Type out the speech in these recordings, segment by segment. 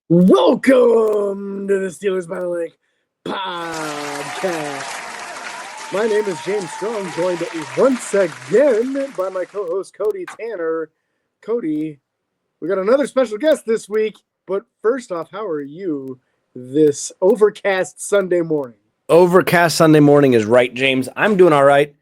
Welcome to the Steelers by the Lake podcast. My name is James Strong, joined once again by my co-host Cody Tanner. Cody, we got another special guest this week, but first off, how are you this overcast Sunday morning? Overcast Sunday morning is right, James. I'm doing all right.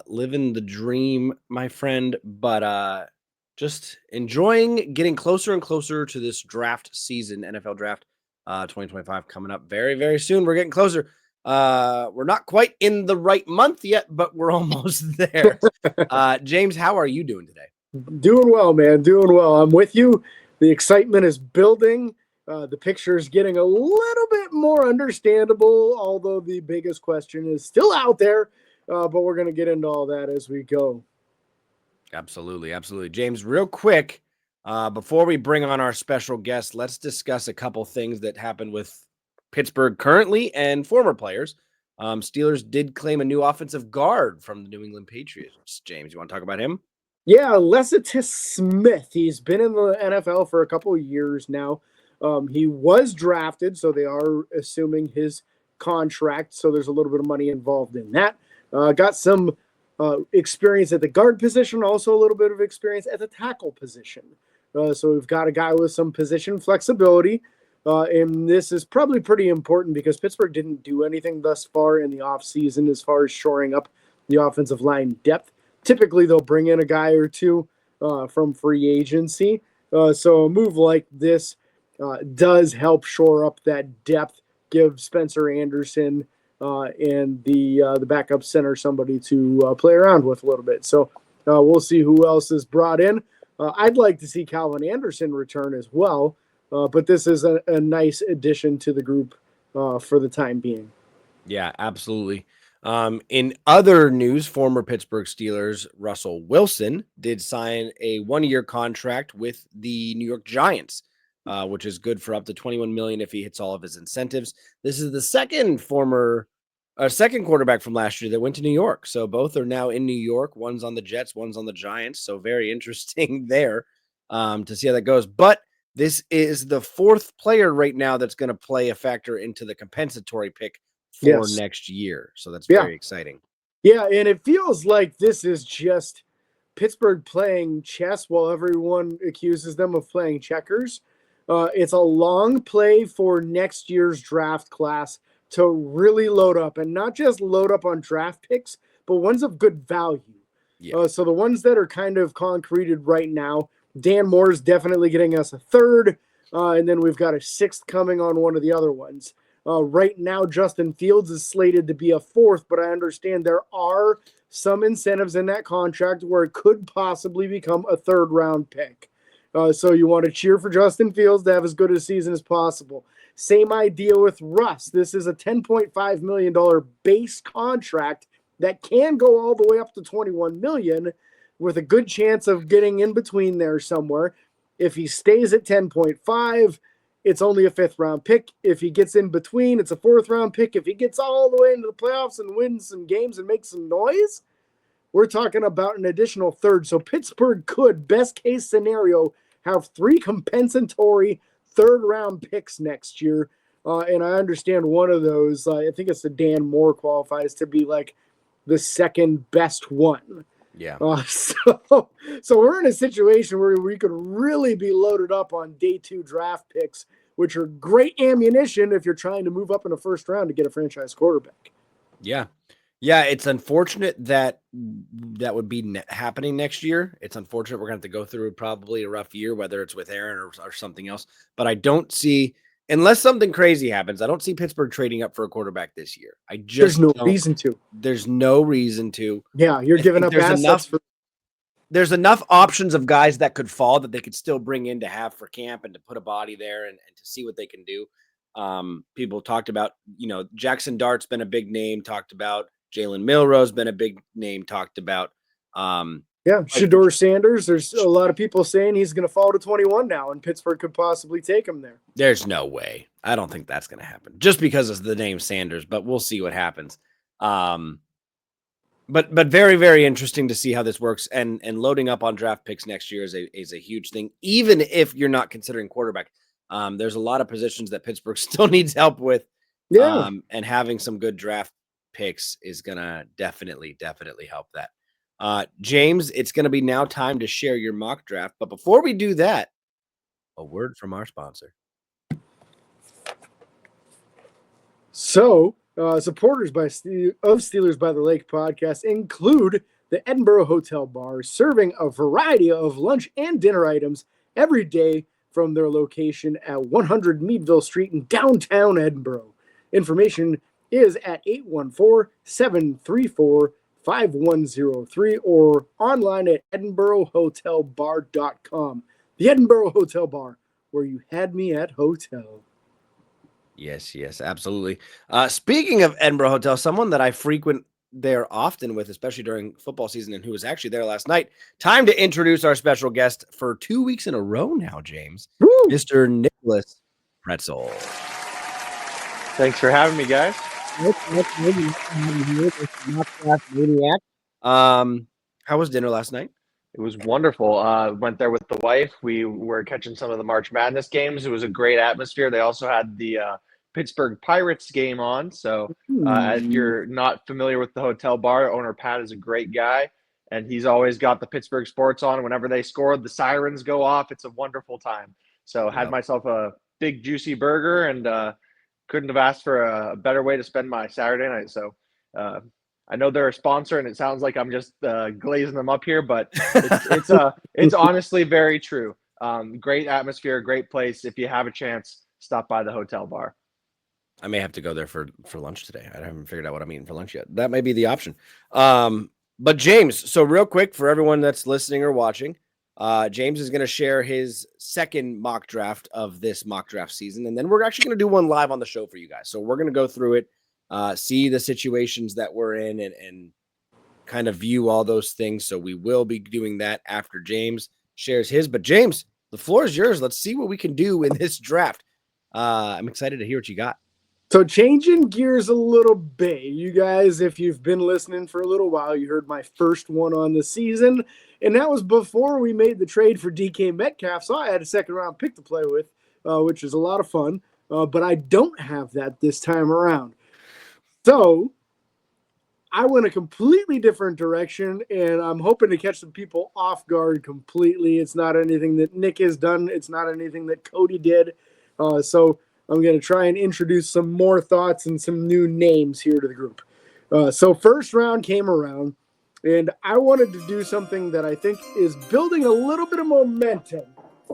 Living the dream, my friend, but just enjoying getting closer and closer to this draft season, NFL draft 2025 coming up very, very soon. We're getting closer. We're not quite in the right month yet, but we're almost there. James, how are you doing today? Doing well, man. Doing well. I'm with you. The excitement is building. The picture is getting a little bit more understandable, although the biggest question is still out there. But we're going to get into all that as we go. Absolutely, absolutely. James, real quick, before we bring on our special guest, let's discuss a couple things that happened with Pittsburgh currently and former players. Steelers did claim a new offensive guard from the New England Patriots. James, you want to talk about him? Yeah, Lecitus Smith. He's been in the NFL for a couple of years now. He was drafted, so they are assuming his contract. So there's a little bit of money involved in that. Got some experience at the guard position, also a little bit of experience at the tackle position. So we've got a guy with some position flexibility. And this is probably pretty important because Pittsburgh didn't do anything thus far in the offseason as far as shoring up the offensive line depth. Typically, they'll bring in a guy or two from free agency. So a move like this does help shore up that depth, give Spencer Anderson and the backup center somebody to play around with a little bit. So we'll see who else is brought in. I'd like to see Calvin Anderson return as well, but this is a nice addition to the group for the time being. Yeah, absolutely. In other news, former Pittsburgh Steelers Russell Wilson did sign a 1-year contract with the New York Giants, which is good for up to $21 million if he hits all of his incentives. This is the second quarterback from last year that went to New York. So both are now in New York. One's on the Jets, one's on the Giants. So very interesting there to see how that goes. But this is the fourth player right now that's going to play a factor into the compensatory pick for next year. So that's very exciting. Yeah, and it feels like this is just Pittsburgh playing chess while everyone accuses them of playing checkers. It's a long play for next year's draft class to really load up, and not just load up on draft picks, but ones of good value. Yeah. So the ones that are kind of concreted right now, Dan Moore is definitely getting us a third, and then we've got a sixth coming on one of the other ones. Right now, Justin Fields is slated to be a fourth, but I understand there are some incentives in that contract where it could possibly become a third-round pick. So you want to cheer for Justin Fields to have as good a season as possible. Same idea with Russ. This is a $10.5 million base contract that can go all the way up to $21 million with a good chance of getting in between there somewhere. If he stays at 10.5, it's only a fifth-round pick. If he gets in between, it's a fourth-round pick. If he gets all the way into the playoffs and wins some games and makes some noise, we're talking about an additional third. So Pittsburgh could, best case scenario, have 3 compensatory third-round picks next year. And I understand one of those, I think it's the Dan Moore qualifies to be like the second best one. Yeah. So we're in a situation where we could really be loaded up on day 2 draft picks, which are great ammunition if you're trying to move up in the first round to get a franchise quarterback. Yeah. Yeah, it's unfortunate that would be happening next year. It's unfortunate we're going to have to go through probably a rough year, whether it's with Aaron or something else. But I don't see, unless something crazy happens, I don't see Pittsburgh trading up for a quarterback this year. There's no reason to. There's no reason to. Yeah, you're giving up assets. There's enough options of guys that could fall that they could still bring in to have for camp and to put a body there and to see what they can do. People talked about, Jackson Dart's been a big name talked about. Jalen Milroe's been a big name talked about. Shedeur Sanders. There's a lot of people saying he's going to fall to 21 now, and Pittsburgh could possibly take him there. There's no way. I don't think that's going to happen just because of the name Sanders, but we'll see what happens. But very, very interesting to see how this works. And loading up on draft picks next year is a huge thing, even if you're not considering quarterback. There's a lot of positions that Pittsburgh still needs help with. Yeah. And having some good draft picks is going to definitely help that. James, it's going to be now time to share your mock draft. But before we do that, a word from our sponsor. So, supporters of Steelers by the Lake podcast include the Edinburgh Hotel Bar, serving a variety of lunch and dinner items every day from their location at 100 Meadville Street in downtown Edinburgh. Information is at 814-734-5103 or online at edinburghhotelbar.com. The Edinburgh Hotel Bar, where you had me at hotel. Yes, absolutely. Speaking of Edinburgh Hotel, someone that I frequent there often with, especially during football season, and who was actually there last night. Time to introduce our special guest for 2 weeks in a row now, James. Woo! Mr. Nicholas Pretzel. Thanks for having me, guys. How was dinner last night? It was wonderful. Went there with the wife. We were catching some of the March Madness games. It was a great atmosphere. They also had the Pittsburgh Pirates game on. So if you're not familiar with the hotel bar, owner Pat is a great guy, and he's always got the Pittsburgh sports on. Whenever they score, the sirens go off. It's a wonderful time. So had myself a big juicy burger, and couldn't have asked for a better way to spend my Saturday night. So I know they're a sponsor, and it sounds like I'm just glazing them up here, but it's honestly very true. Great atmosphere, great place. If you have a chance, stop by the hotel bar. I may have to go there for lunch today. I haven't figured out what I'm eating for lunch yet. That may be the option. But James, so real quick for everyone that's listening or watching, James is going to share his second mock draft of this mock draft season. And then we're actually going to do one live on the show for you guys. So we're going to go through it, see the situations that we're in and kind of view all those things. So we will be doing that after James shares his. But James, the floor is yours. Let's see what we can do in this draft. I'm excited to hear what you got. So changing gears a little bit, you guys, if you've been listening for a little while, you heard my first one on the season, and that was before we made the trade for DK Metcalf, so I had a second-round pick to play with, which is a lot of fun, but I don't have that this time around. So I went a completely different direction, and I'm hoping to catch some people off guard completely. It's not anything that Nick has done. It's not anything that Cody did, so I'm going to try and introduce some more thoughts and some new names here to the group. So first round came around, and I wanted to do something that I think is building a little bit of momentum.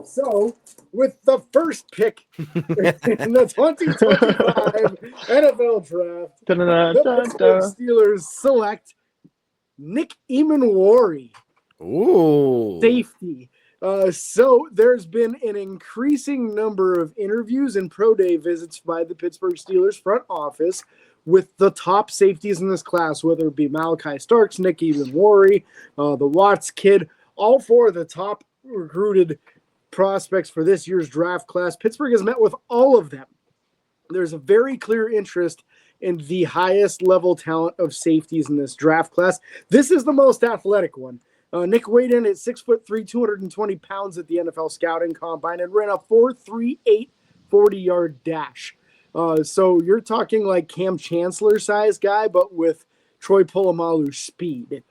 So with the first pick in the 2025 NFL Draft, the Pittsburgh Steelers select Nick Emmanwori, safety. So there's been an increasing number of interviews and pro day visits by the Pittsburgh Steelers front office with the top safeties in this class, whether it be Malachi Starks, Nick Emmanwori, the Watts kid, all four of the top recruited prospects for this year's draft class. Pittsburgh has met with all of them. There's a very clear interest in the highest level talent of safeties in this draft class. This is the most athletic one. Nick weighed in at 6'3", 220 pounds at the NFL Scouting Combine and ran a 4.38 40-yard dash. So you're talking like Cam Chancellor size guy, but with Troy Polamalu speed.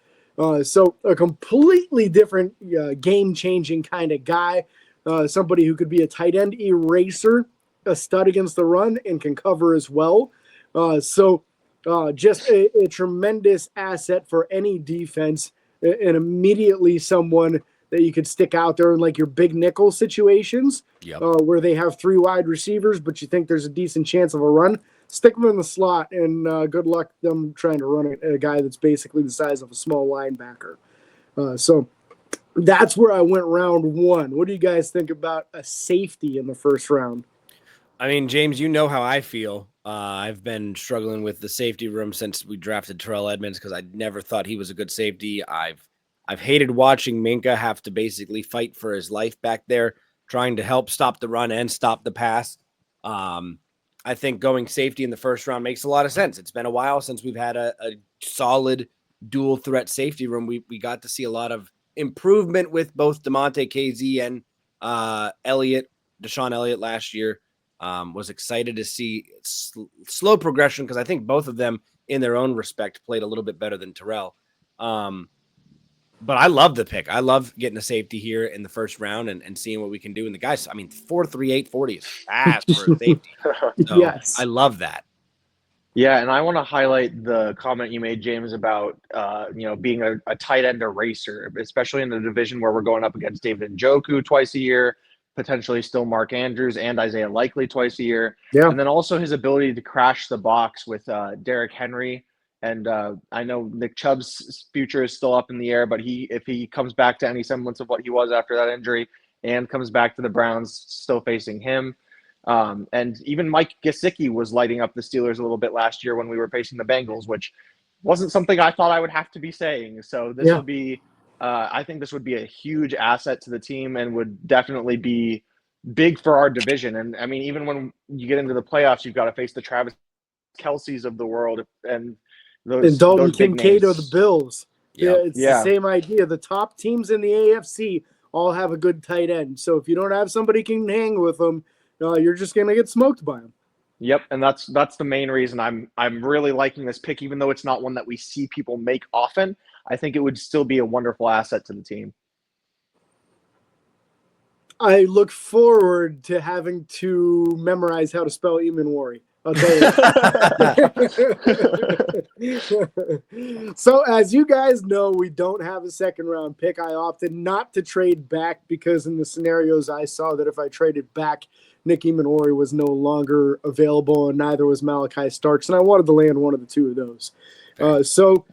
So a completely different game-changing kind of guy. Somebody who could be a tight end eraser, a stud against the run, and can cover as well. Just a tremendous asset for any defense. And immediately someone that you could stick out there in like your big nickel situations, where they have three wide receivers, but you think there's a decent chance of a run. Stick them in the slot, and good luck them trying to run a guy that's basically the size of a small linebacker. So that's where I went round one. What do you guys think about a safety in the first round? I mean, James, you know how I feel. I've been struggling with the safety room since we drafted Terrell Edmonds because I never thought he was a good safety. I've hated watching Minka have to basically fight for his life back there, trying to help stop the run and stop the pass. I think going safety in the first round makes a lot of sense. It's been a while since we've had a solid dual threat safety room. We got to see a lot of improvement with both DeMonte KZ and Elliott Deshaun Elliott last year. Was excited to see slow progression because I think both of them, in their own respect, played a little bit better than Terrell. But I love the pick. I love getting a safety here in the first round and seeing what we can do. And the guys, I mean, 4.38 40 is fast for a safety. So Yes. I love that. Yeah, and I want to highlight the comment you made, James, about being a tight end eraser, especially in the division where we're going up against David Njoku twice a year, potentially still Mark Andrews and Isaiah Likely twice a year, Yeah. and then also his ability to crash the box with Derrick Henry. And I know Nick Chubb's future is still up in the air, but if he comes back to any semblance of what he was after that injury and comes back to the Browns, still facing him. And even Mike Gesicki was lighting up the Steelers a little bit last year when we were facing the Bengals, which wasn't something I thought I would have to be saying. So this will be, I think this would be a huge asset to the team and would definitely be big for our division. And I mean, even when you get into the playoffs, you've got to face the Travis Kelce's of the world and Dalton those big Kincaid names. of the Bills. Yep. Yeah, it's the same idea. The top teams in the AFC all have a good tight end. So if you don't have somebody who can hang with them, you're just going to get smoked by them. Yep, and that's the main reason I'm really liking this pick, even though it's not one that we see people make often. I think it would still be a wonderful asset to the team. I look forward to having to memorize how to spell Eamon I'll tell you. So as you guys know, we don't have a second round pick. I opted not to trade back because in the scenarios I saw that if I traded back, Nick Eamon was no longer available and neither was Malachi Starks. And I wanted to land one of the two of those. So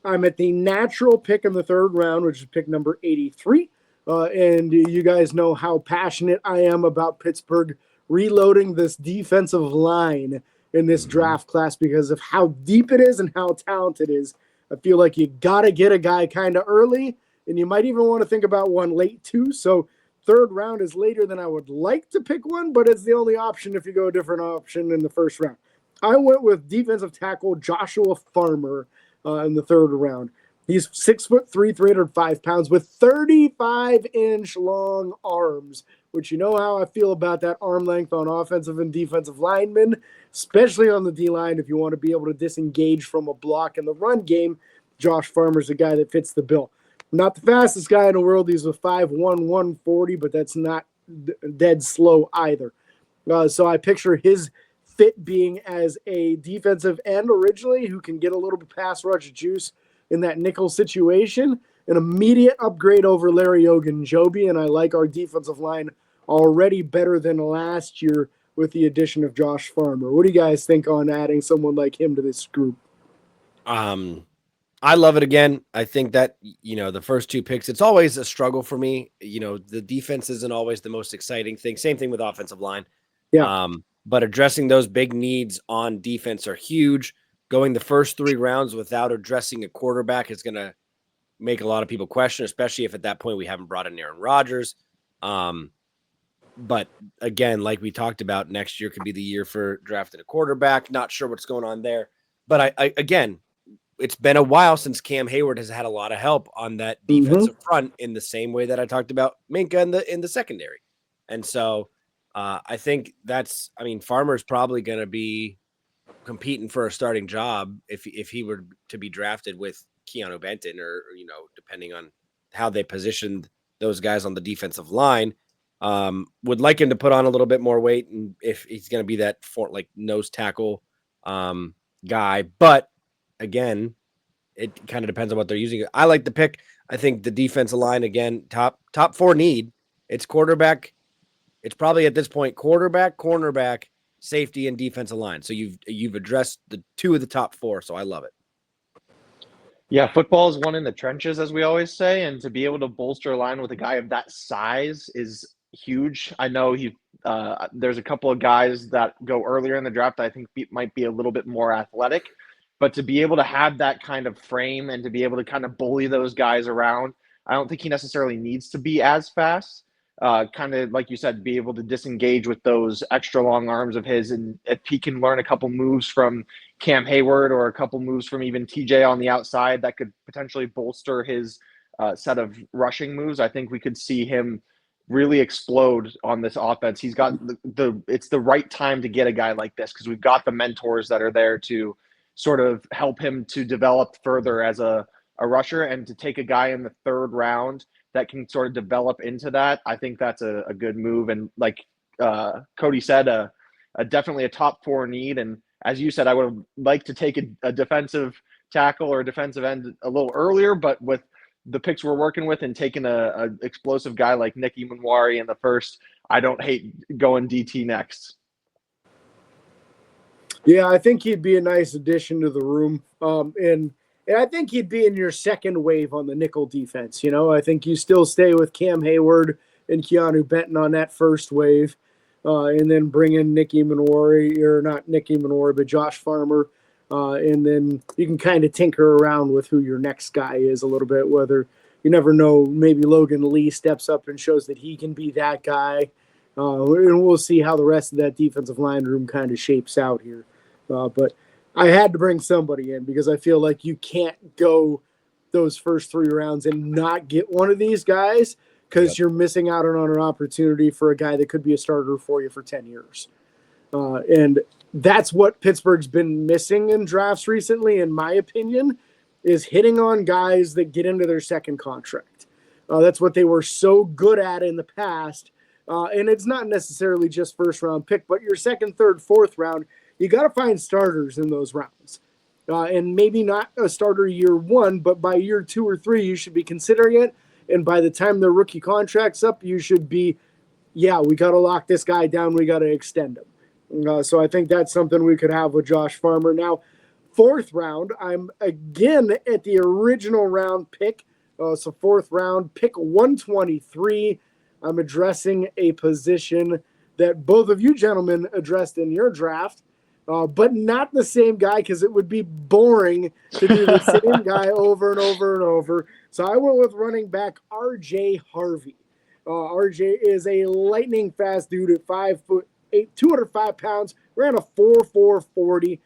I'm at the natural pick in the third round, which is pick number 83. And you guys know how passionate I am about Pittsburgh reloading this defensive line in this draft class because of how deep it is and how talented it is. I feel like you got to get a guy kind of early, and you might even want to think about one late too. So third round is later than I would like to pick one, but it's the only option if you go a different option in the first round. I went with defensive tackle Joshua Farmer in the third round. He's 6'3", 305 pounds with 35-inch long arms, which you know how I feel about that arm length on offensive and defensive linemen, especially on the D-line. If you want to be able to disengage from a block in the run game, Josh Farmer's a guy that fits the bill. Not the fastest guy in the world. He's a 5'1", 140, but that's not dead slow either. So I picture his fit being as a defensive end originally who can get a little bit pass rush juice in that nickel situation, an immediate upgrade over Larry Ogunjobi, and I like our defensive line already better than last year with the addition of Josh Farmer. What do you guys think on adding someone like him to this group? I love it again. I think that, the first two picks, it's always a struggle for me. The defense isn't always the most exciting thing. Same thing with offensive line. Yeah. But addressing those big needs on defense are huge. Going the first three rounds without addressing a quarterback is going to make a lot of people question, especially if at that point we haven't brought in Aaron Rodgers. But again, like we talked about, next year could be the year for drafting a quarterback. Not sure what's going on there. But I again, it's been a while since Cam Hayward has had a lot of help on that defensive front in the same way that I talked about Minkah in the secondary. And so I think Farmer's probably going to be competing for a starting job if he were to be drafted with Keanu Benton or depending on how they positioned those guys on the defensive line. Would like him to put on a little bit more weight and if he's going to be that nose tackle guy. But again, it kind of depends on what they're using. I like the pick. I think the defensive line, again, top four need. It's quarterback. It's probably at this point quarterback, cornerback, safety, and defensive line. So you've addressed the two of the top four. So I love it. Yeah, football is won in the trenches, as we always say, and to be able to bolster a line with a guy of that size is huge. I know there's a couple of guys that go earlier in the draft that I think might be a little bit more athletic, but to be able to have that kind of frame and to be able to kind of bully those guys around, I don't think he necessarily needs to be as fast. Kind of like you said, be able to disengage with those extra long arms of his. And if he can learn a couple moves from Cam Hayward or a couple moves from even TJ on the outside, that could potentially bolster his set of rushing moves. I think we could see him really explode on this offense. He's got it's the right time to get a guy like this because we've got the mentors that are there to sort of help him to develop further as a rusher, and to take a guy in the third round that can sort of develop into that. I think that's a good move. And like Cody said, definitely a top 4 need. And as you said, I would have liked to take a defensive tackle or a defensive end a little earlier, but with the picks we're working with and taking a explosive guy like Nick Emanwari in the first, I don't hate going DT next. Yeah, I think he'd be a nice addition to the room. And I think he'd be in your second wave on the nickel defense. I think you still stay with Cam Hayward and Keanu Benton on that first wave, and then bring in Nick Emanwari, or not Nick Emanwari, but Josh Farmer. And then you can kind of tinker around with who your next guy is a little bit, whether you never know, maybe Logan Lee steps up and shows that he can be that guy. And we'll see how the rest of that defensive line room kind of shapes out here. But I had to bring somebody in because I feel like you can't go those first 3 rounds and not get one of these guys, because you're missing out on an opportunity for a guy that could be a starter for you for 10 years. And that's what Pittsburgh's been missing in drafts recently, in my opinion, is hitting on guys that get into their second contract. That's what they were so good at in the past. And it's not necessarily just first round pick, but your second, third, fourth round, you got to find starters in those rounds. And maybe not a starter year 1, but by year 2 or 3, you should be considering it. And by the time their rookie contract's up, you should be, we got to lock this guy down. We got to extend him. So I think that's something we could have with Josh Farmer. Now, 4th round, I'm again at the original round pick. So 4th round, pick 123. I'm addressing a position that both of you gentlemen addressed in your draft, but not the same guy, because it would be boring to do the same guy over and over and over. So I went with running back RJ Harvey. RJ is a lightning fast dude at 5'8", 205 pounds, ran a 4.4 40.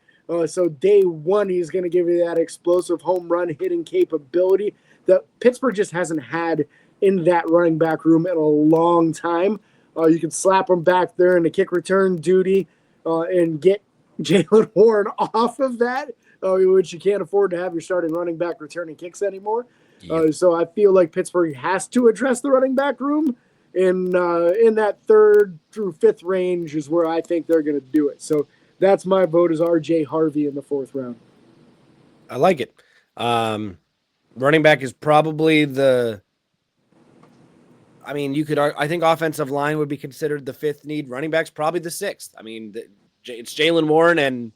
So day 1, he's going to give you that explosive home run hitting capability that Pittsburgh just hasn't had in that running back room in a long time. You can slap him back there in the kick return duty and get Jaylen Warren off of that, which you can't afford to have your starting running back returning kicks anymore. So I feel like Pittsburgh has to address the running back room. In that 3rd through 5th range is where I think they're going to do it. So that's my vote, is RJ Harvey in the 4th round. I like it. Running back is probably I think offensive line would be considered the 5th need. Running back's probably the 6th. I mean, it's Jaylen Warren and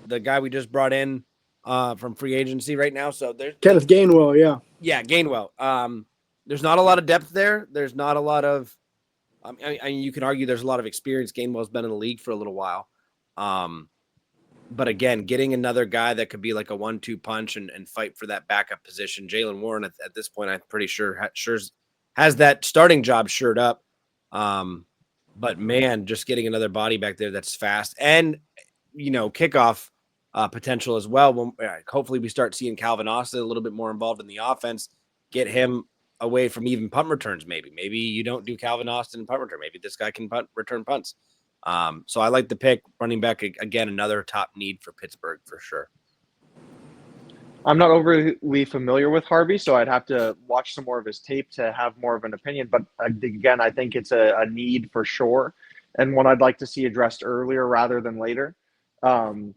the guy we just brought in from free agency right now. So there's Kenneth Gainwell. Yeah. Yeah. Gainwell. There's not a lot of depth there. There's not a lot of, you can argue there's a lot of experience. Gainwell's been in the league for a little while. But again, getting another guy that could be like a 1-2 punch and fight for that backup position. Jaylen Warren at this point, I'm pretty sure has that starting job shored up. But man, just getting another body back there that's fast and, kickoff potential as well. Hopefully we start seeing Calvin Austin a little bit more involved in the offense, get him away from even punt returns. Maybe you don't do Calvin Austin punt return. Maybe this guy can return punts. So I like the pick. Running back, again, another top need for Pittsburgh for sure. I'm not overly familiar with Harvey, so I'd have to watch some more of his tape to have more of an opinion. But again, I think it's a need for sure, and one I'd like to see addressed earlier rather than later,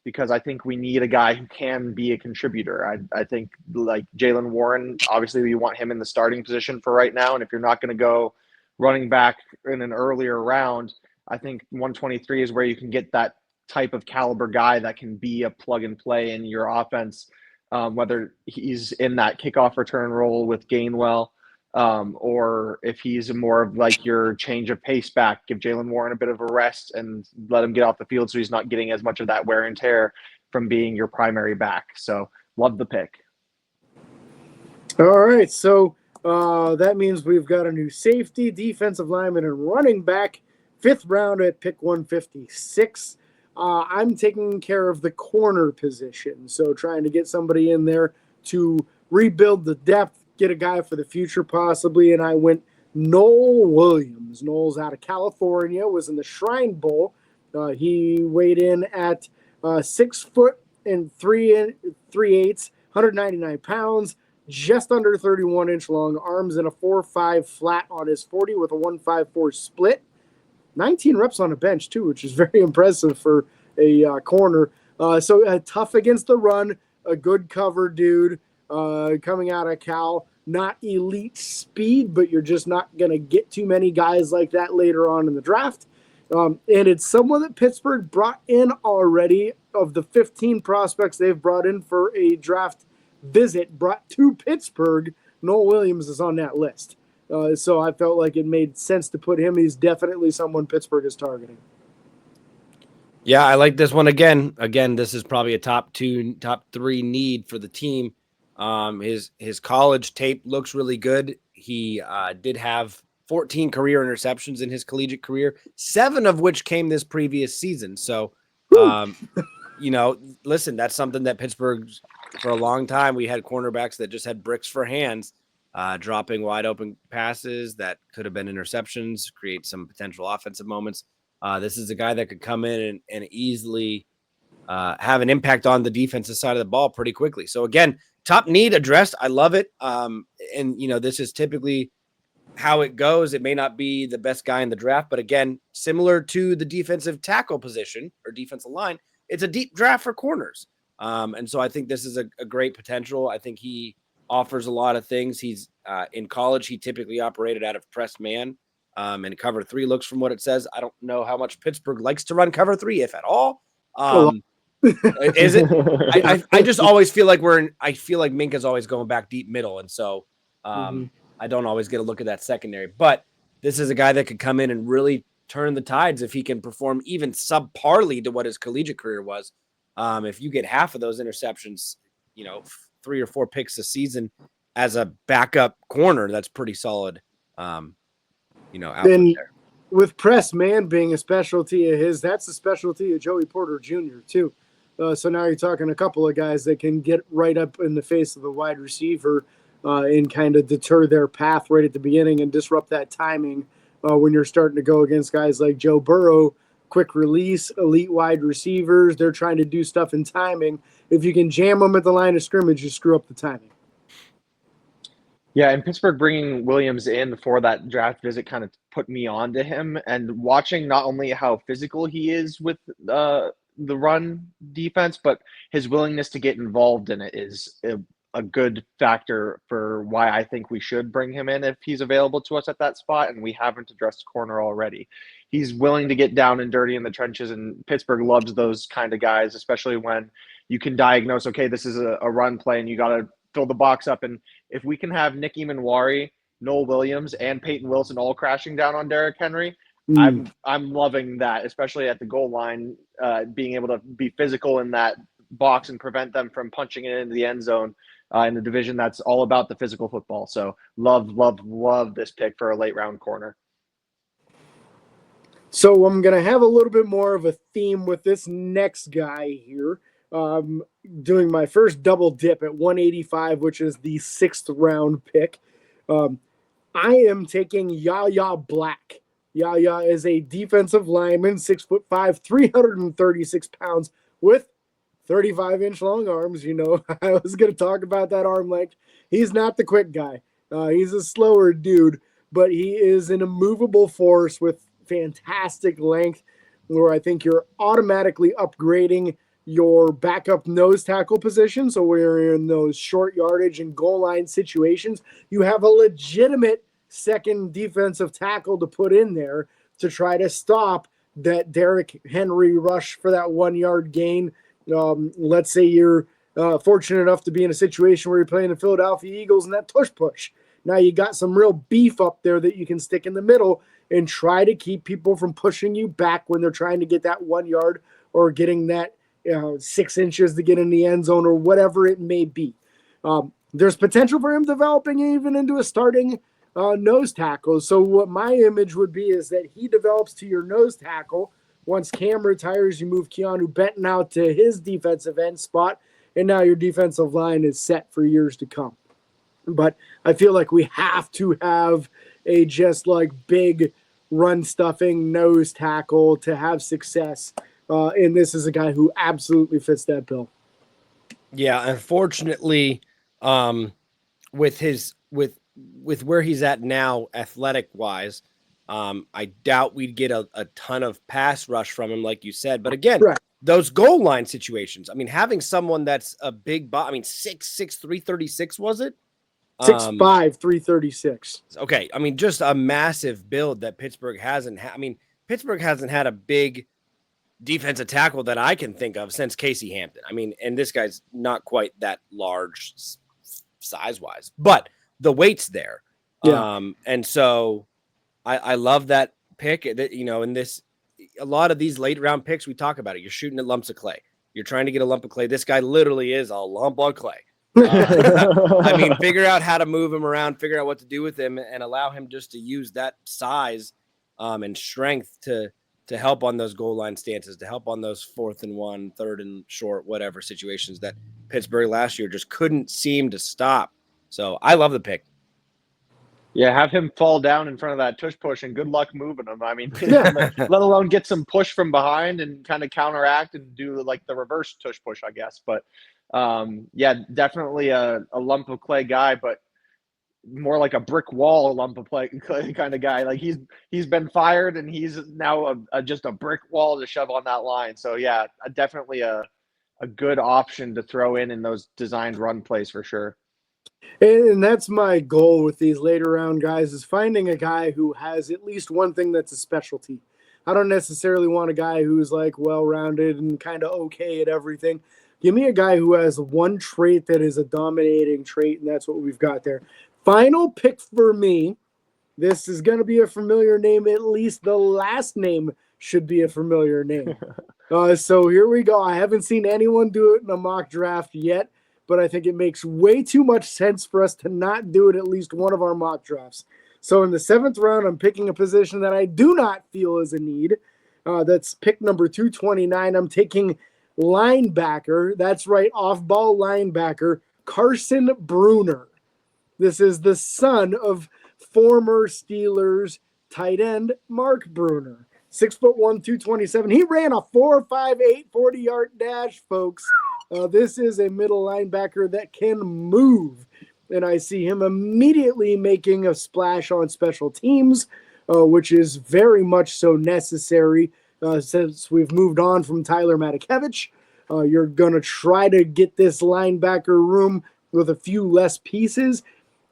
because I think we need a guy who can be a contributor. I think like Jaylen Warren, obviously we want him in the starting position for right now, and if you're not going to go running back in an earlier round, I think 123 is where you can get that type of caliber guy that can be a plug and play in your offense. Whether he's in that kickoff return role with Gainwell, or if he's more of like your change of pace back, give Jaylen Warren a bit of a rest and let him get off the field so he's not getting as much of that wear and tear from being your primary back. So love the pick. All right. So that means we've got a new safety, defensive lineman, and running back. 5th round at pick 156. I'm taking care of the corner position, so trying to get somebody in there to rebuild the depth, get a guy for the future possibly, and I went Noel Williams. Noel's out of California, was in the Shrine Bowl. He weighed in at 6 foot and 3/8, 199 pounds, just under 31-inch long arms, and a 4.5 flat on his 40 with a 1.54 split. 19 reps on a bench, too, which is very impressive for a corner. So tough against the run, a good cover dude coming out of Cal. Not elite speed, but you're just not going to get too many guys like that later on in the draft. And it's someone that Pittsburgh brought in already. Of the 15 prospects they've brought in for a draft visit brought to Pittsburgh, Noel Williams is on that list. So I felt like it made sense to put him. He's definitely someone Pittsburgh is targeting. Yeah, I like this one again. Again, this is probably a top 3 need for the team. His college tape looks really good. He did have 14 career interceptions in his collegiate career, 7 of which came this previous season. So, listen, that's something that Pittsburgh, for a long time, we had cornerbacks that just had bricks for hands, dropping wide open passes that could have been interceptions, create some potential offensive moments. This is a guy that could come in and easily have an impact on the defensive side of the ball pretty quickly. So again, top need addressed. I love it. This is typically how it goes. It may not be the best guy in the draft, but again, similar to the defensive tackle position or defensive line, it's a deep draft for corners. And so I think this is a great potential. I think he offers a lot of things. He's in college, he typically operated out of press man and cover 3 looks from what it says. I don't know how much Pittsburgh likes to run cover 3, if at all. Is it? I just always feel like I feel like Minka's always going back deep middle. And so I don't always get a look at that secondary, but this is a guy that could come in and really turn the tides if he can perform even subparly to what his collegiate career was. If you get half of those interceptions, 3 or 4 picks a season as a backup corner, that's pretty solid. Then with press man being a specialty of his, that's a specialty of Joey Porter Jr. too. So now you're talking a couple of guys that can get right up in the face of the wide receiver and kind of deter their path right at the beginning and disrupt that timing when you're starting to go against guys like Joe Burrow, quick release, elite wide receivers. They're trying to do stuff in timing. If you can jam them at the line of scrimmage, you screw up the timing. Yeah, and Pittsburgh bringing Williams in for that draft visit kind of put me on to him, and watching not only how physical he is with the run defense, but his willingness to get involved in it is a good factor for why I think we should bring him in if he's available to us at that spot, and we haven't addressed corner already. He's willing to get down and dirty in the trenches, and Pittsburgh loves those kind of guys, especially when you can diagnose, okay, this is a run play and you got to fill the box up. And if we can have Nick Eamon-Wari, Noel Williams, and Peyton Wilson all crashing down on Derrick Henry, I'm loving that, especially at the goal line, being able to be physical in that box and prevent them from punching it into the end zone in the division that's all about the physical football. So love this pick for a late round corner. So I'm going to have a little bit more of a theme with this next guy here. Doing my first double dip at 185, which is the 6th round pick. I am taking Yahya Black. Yahya is a defensive lineman, 6'5", 336 pounds with 35-inch long arms. I was going to talk about that arm length. He's not the quick guy. He's a slower dude, but he is an immovable force with fantastic length, where I think you're automatically upgrading your backup nose tackle position. So we're in those short yardage and goal line situations, you have a legitimate second defensive tackle to put in there to try to stop that Derrick Henry rush for that 1 yard gain. Let's say you're fortunate enough to be in a situation where you're playing the Philadelphia Eagles and that push. Now you got some real beef up there that you can stick in the middle and try to keep people from pushing you back when they're trying to get that 1 yard or getting that 6 inches to get in the end zone or whatever it may be. There's potential for him developing even into a starting nose tackle. So what my image would be is that he develops to your nose tackle. Once Cam retires, you move Keanu Benton out to his defensive end spot, and now your defensive line is set for years to come. But I feel like we have to have a just like big run stuffing nose tackle to have success. And this is a guy who absolutely fits that bill. Yeah, unfortunately, with where he's at now, athletic wise, I doubt we'd get a ton of pass rush from him, like you said. But again, Right. those goal line situations. I mean, having someone that's a big body. I mean, 6'6", 336 was it? 6'5", 336. Okay, I mean, just a massive build that Pittsburgh hasn't had. I mean, Pittsburgh hasn't had a big defensive tackle that I can think of since Casey Hampton. I mean, and this guy's not quite that large size-wise, but the weight's there. Yeah. And so I love that pick. That, you know, in this, a lot of these late round picks, we talk about it. You're shooting at lumps of clay. You're trying to get a lump of clay. This guy literally is a lump of clay. I mean, figure out how to move him around, figure out what to do with him, and allow him just to use that size and strength to help on those goal line stances, to help on those 4th and 1, 3rd and short, whatever situations that Pittsburgh last year just couldn't seem to stop. So I love the pick. Yeah, have him fall down in front of that tush push, and good luck moving him. I mean, let alone get some push from behind and kind of counteract and do like the reverse tush push, I guess. But yeah, definitely a lump of clay guy, but more like a brick wall lump of clay kind of guy. Like he's been fired and he's now just a brick wall to shove on that line. So yeah, definitely a good option to throw in those designed run plays for sure. And that's my goal with these later round guys, is finding a guy who has at least one thing that's a specialty. I don't necessarily want a guy who's like well-rounded and kind of okay at everything. Give me a guy who has one trait that is a dominating trait, and that's what we've got there. Final pick for me. This is going to be a familiar name. At least the last name should be a familiar name. So here we go. I haven't seen anyone do it in a mock draft yet, but I think it makes way too much sense for us to not do it at least one of our mock drafts. So in the 7th round, I'm picking a position that I do not feel is a need. That's pick number 229. I'm taking linebacker. That's right, off-ball linebacker, Carson Bruner. This is the son of former Steelers tight end Mark Bruner. 6'1", 227. He ran a 4.58 40-yard dash, folks. This is a middle linebacker that can move, and I see him immediately making a splash on special teams, which is very much so necessary since we've moved on from Tyler Matakevich. You're going to try to get this linebacker room with a few less pieces.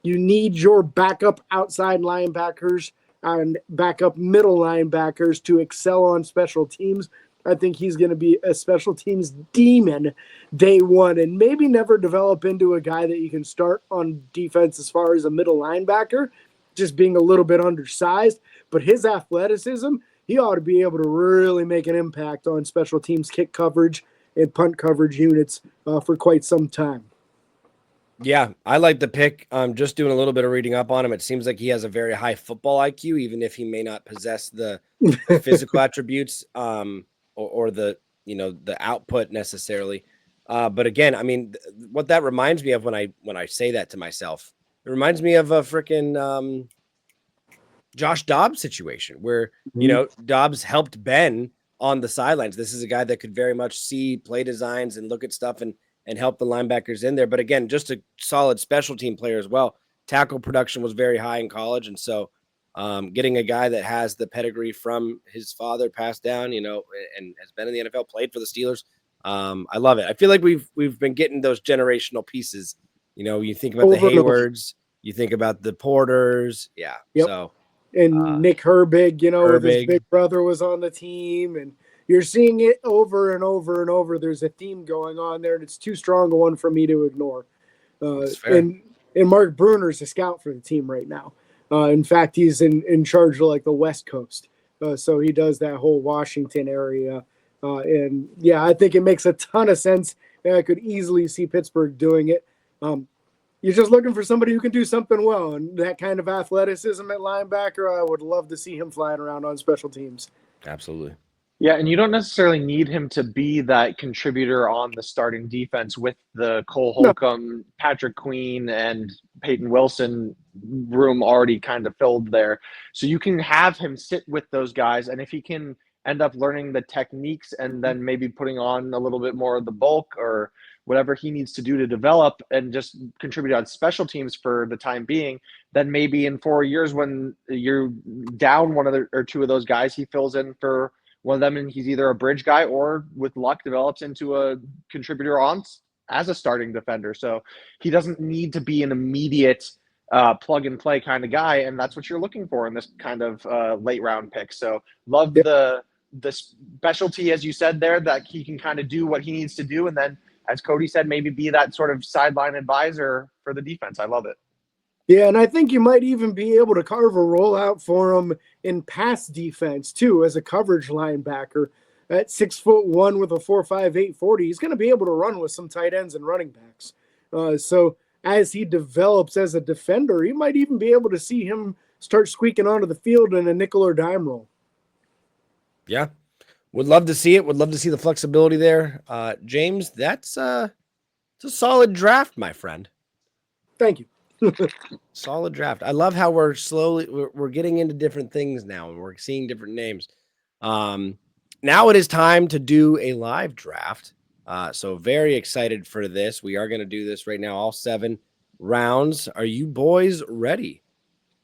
You need your backup outside linebackers and backup middle linebackers to excel on special teams. I think he's going to be a special teams demon day one, and maybe never develop into a guy that you can start on defense as far as a middle linebacker, just being a little bit undersized. But his athleticism, he ought to be able to really make an impact on special teams kick coverage and punt coverage units for quite some time. Yeah, I like the pick. Just doing a little bit of reading up on him. It seems like he has a very high football IQ, even if he may not possess the physical attributes or the, you know, the output necessarily. But again, I mean, what that reminds me of when I say that to myself, it reminds me of a freaking Josh Dobbs situation where, you know, Dobbs helped Ben on the sidelines. This is a guy that could very much see play designs and look at stuff and help the linebackers in there. But again, just a solid special team player as well. Tackle production was very high in college. And so getting a guy that has the pedigree from his father passed down, you know, and has been in the NFL, played for the Steelers. I love it. I feel like we've been getting those generational pieces. You know, you think about the Haywards, you think about the Porters. Yeah. Yep. So and Nick Herbig, you know, Herbig. his big brother was on the team, and you're seeing it over and over and over. There's a theme going on there, and it's too strong a one for me to ignore. And Mark Bruner's a scout for the team right now. In fact, he's in charge of like the West Coast. So he does that whole Washington area. And yeah, I think it makes a ton of sense. And I could easily see Pittsburgh doing it. You're just looking for somebody who can do something well, and that kind of athleticism at linebacker, I would love to see him flying around on special teams. Absolutely. Yeah, and you don't necessarily need him to be that contributor on the starting defense with the Cole Holcomb, Patrick Queen, and Peyton Wilson room already kind of filled there. So you can have him sit with those guys, and if he can end up learning the techniques and then maybe putting on a little bit more of the bulk or whatever he needs to do to develop and just contribute on special teams for the time being, then maybe in 4 years when you're down one of the or two of those guys, he fills in for one of them and he's either a bridge guy or with luck develops into a contributor on as a starting defender. So he doesn't need to be an immediate plug and play kind of guy, and that's what you're looking for in this kind of late round pick. So love the specialty, as you said there, that he can kind of do what he needs to do, and then, as Cody said, maybe be that sort of sideline advisor for the defense. I love it. Yeah, and I think you might even be able to carve a rollout for him in pass defense too, as a coverage linebacker. At 6'1" with a 4.58 40, he's going to be able to run with some tight ends and running backs. So as he develops as a defender, you might even be able to see him start squeaking onto the field in a nickel or dime role. Yeah, would love to see it. Would love to see the flexibility there. James, it's a solid draft, my friend. Thank you. Solid draft. I love how we're getting into different things now, and we're seeing different names. Now it is time to do a live draft. So very excited for this. We are going to do this right now, all 7 rounds. Are you boys ready?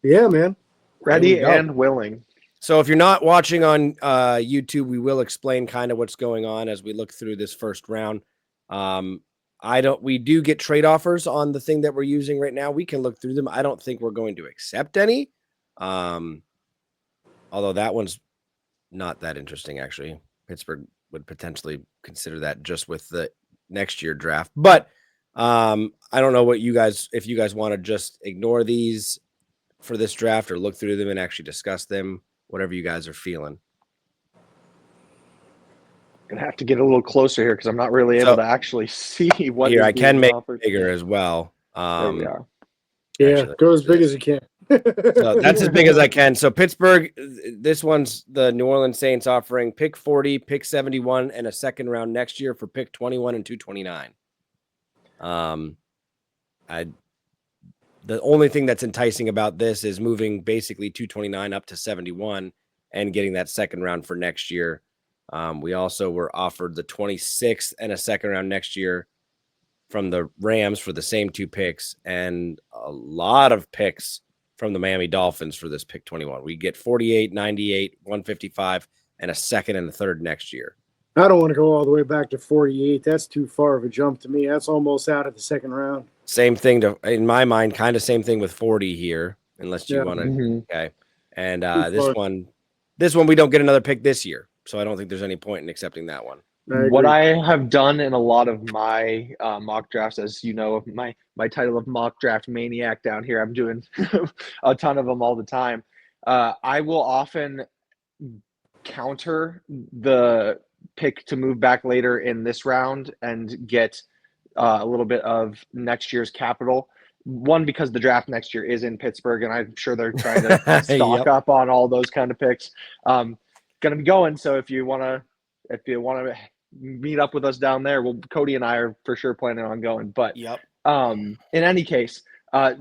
Yeah, man. Ready and willing. So if you're not watching on YouTube, we will explain kind of what's going on as we look through this first round. We do get trade offers on the thing that we're using right now. We can look through them. I don't think we're going to accept any. Although that one's not that interesting, actually. Pittsburgh would potentially consider that just with the next year draft. But I don't know if you guys want to just ignore these for this draft or look through them and actually discuss them, whatever you guys are feeling. Gonna have to get a little closer here because I'm not really able to actually see what. Here, I can make offered. it bigger as well. There we are. Yeah, actually, go as big as you can. So that's as big as I can. So Pittsburgh, this one's the New Orleans Saints offering pick 40, pick 71, and a second round next year for pick 21 and 229. The only thing that's enticing about this is moving basically 229 up to 71 and getting that second round for next year. We also were offered the 26th and a second round next year from the Rams for the same 2 picks, and a lot of picks from the Miami Dolphins for this pick 21. We get 48, 98, 155, and a second and a third next year. I don't want to go all the way back to 48. That's too far of a jump to me. That's almost out of the second round. Same thing in my mind, kind of same thing with 40 here, unless you want to. Mm-hmm. Okay. And this one, we don't get another pick this year. So I don't think there's any point in accepting that one. What I have done in a lot of my mock drafts, as you know, my title of mock draft maniac down here, I'm doing a ton of them all the time. I will often counter the pick to move back later in this round and get a little bit of next year's capital. One, because the draft next year is in Pittsburgh, and I'm sure they're trying to stock up on all those kind of picks. Going to be going. So if you want to meet up with us down there, Cody and I are for sure planning on going. But in any case,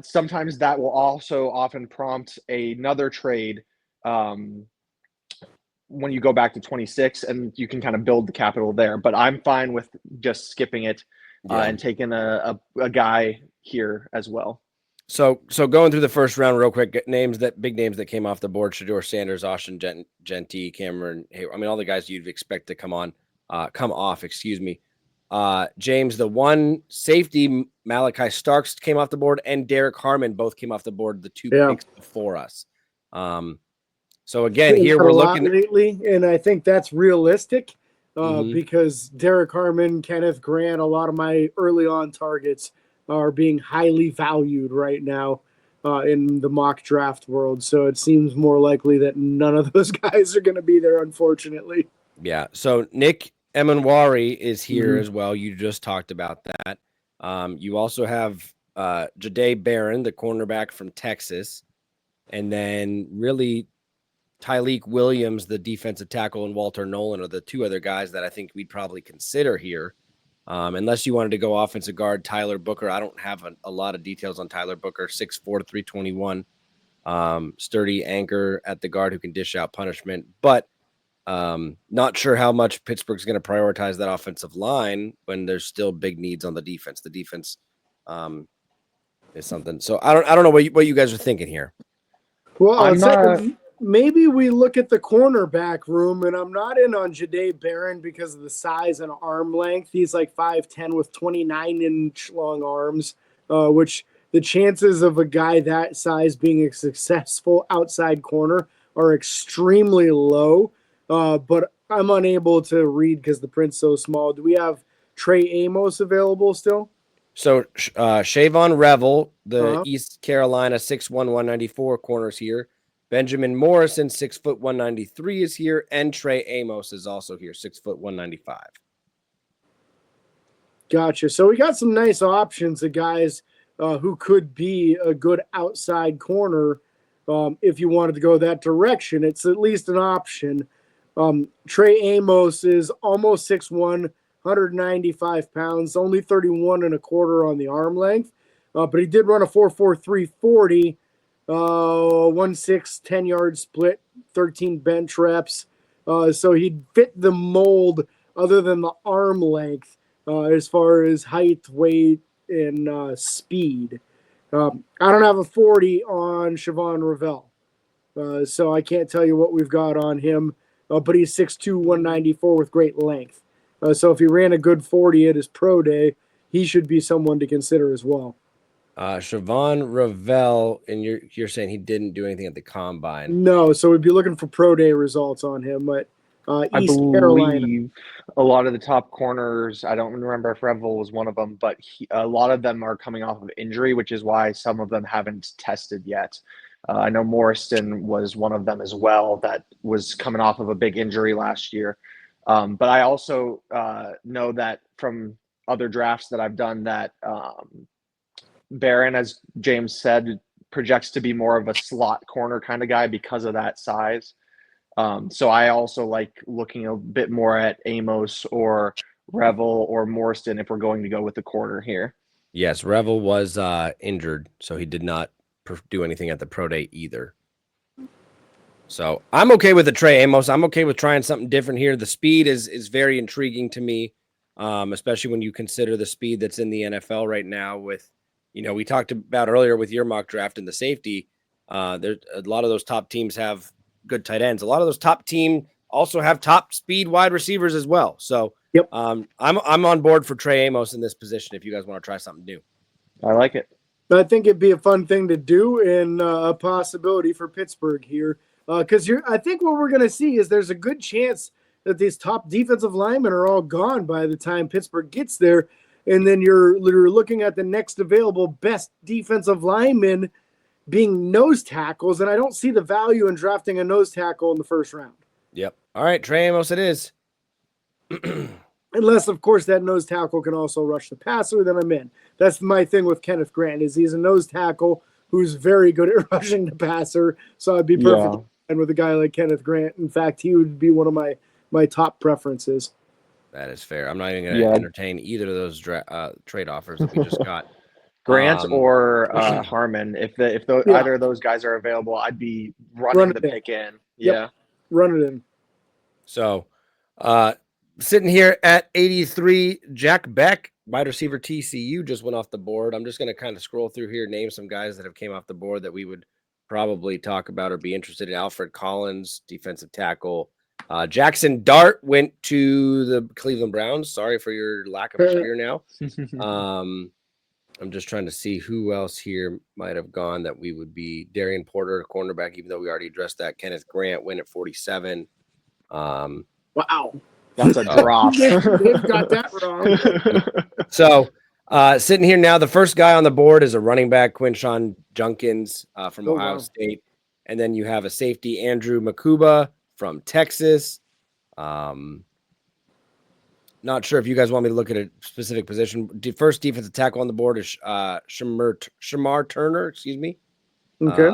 sometimes that will also often prompt another trade when you go back to 26, and you can kind of build the capital there. But I'm fine with just skipping it and taking a guy here as well. So going through the first round real quick, big names that came off the board: Shedeur Sanders, Austin Genty, Cameron. I mean, all the guys you'd expect to come off. Excuse me. James, the one safety, Malachi Starks came off the board, and Derek Harmon both came off the board. The 2 picks before us. So again, here we're looking lately, and I think that's realistic because Derek Harmon, Kenneth Grant, a lot of my early on targets are being highly valued right now in the mock draft world. So it seems more likely that none of those guys are going to be there, unfortunately. Yeah. So Nick Emanwari is here as well. You just talked about that. You also have Jahdae Barron, the cornerback from Texas, and then really Tyleik Williams, the defensive tackle, and Walter Nolan are the 2 other guys that I think we'd probably consider here. Unless you wanted to go offensive guard, Tyler Booker. I don't have a lot of details on Tyler Booker, 6'4", 321. Sturdy anchor at the guard who can dish out punishment, but not sure how much Pittsburgh's going to prioritize that offensive line when there's still big needs on the defense. The defense is something. So I don't know what you guys are thinking here. Well, maybe we look at the cornerback room, and I'm not in on Jahdae Barron because of the size and arm length. He's like 5'10" with 29-inch long arms, which the chances of a guy that size being a successful outside corner are extremely low. But I'm unable to read because the print's so small. Do we have Trey Amos available still? So Shavon Revel, the East Carolina 6'1", 194 corners here. Benjamin Morrison, 6 foot 193 is here, and Trey Amos is also here, 6 foot 195. Gotcha. So we got some nice options of guys who could be a good outside corner. If you wanted to go that direction, it's at least an option. Trey Amos is almost 6'1", 195 pounds, only 31 and a quarter on the arm length, but he did run a 4.4 340. 1.6, 10-yard split, 13 bench reps. So he'd fit the mold other than the arm length as far as height, weight, and speed. I don't have a 40 on Shavon Revel, so I can't tell you what we've got on him, but he's 6'2", 194 with great length. So if he ran a good 40 at his pro day, he should be someone to consider as well. Shavon Revel, and you're saying he didn't do anything at the combine? No, so we'd be looking for pro day results on him. But East Carolina, a lot of the top corners, I don't remember if Revel was one of them, but a lot of them are coming off of injury, which is why some of them haven't tested yet. I know Morrison was one of them as well that was coming off of a big injury last year. But I also know that from other drafts that I've done that Barron, as James said, projects to be more of a slot corner kind of guy because of that size. So I also like looking a bit more at Amos or Revel or Morrison if we're going to go with the corner here. Yes, Revel was injured, so he did not do anything at the pro day either. So I'm okay with the Trey Amos. I'm okay with trying something different here. The speed is very intriguing to me, especially when you consider the speed that's in the NFL right now with, we talked about earlier with your mock draft and the safety. There's a lot of those top teams have good tight ends. A lot of those top teams also have top speed wide receivers as well. So yep. I'm on board for Trey Amos in this position if you guys want to try something new. I like it. I think it'd be a fun thing to do and a possibility for Pittsburgh here. Because I think what we're going to see is there's a good chance that these top defensive linemen are all gone by the time Pittsburgh gets there. And then you're looking at the next available best defensive lineman being nose tackles. And I don't see the value in drafting a nose tackle in the first round. Yep. All right, Trey Amos it is. Unless, of course, that nose tackle can also rush the passer, then I'm in. That's my thing with Kenneth Grant is he's a nose tackle who's very good at rushing the passer. So I'd be perfect with a guy like Kenneth Grant. In fact, he would be one of my top preferences. That is fair. I'm not even going to entertain either of those trade offers that we just got. Grant or Harmon. If either of those guys are available, I'd be running the pick in. Yep. Run it in. So sitting here at 83, Jack Beck, wide receiver TCU, just went off the board. I'm just going to kind of scroll through here, name some guys that have came off the board that we would probably talk about or be interested in. Alfred Collins, defensive tackle. Jackson Dart went to the Cleveland Browns. Sorry for your lack of cheer now. I'm just trying to see who else here might have gone that we would be. Darian Porter, cornerback, even though we already addressed that. Kenneth Grant went at 47. Wow. That's a drop. They've got that wrong. So sitting here now, the first guy on the board is a running back, Quinshawn Junkins from Ohio State. And then you have a safety, Andrew Makuba from Texas. Not sure if you guys want me to look at a specific position. The first defensive tackle on the board is Shamar Turner, excuse me. Okay.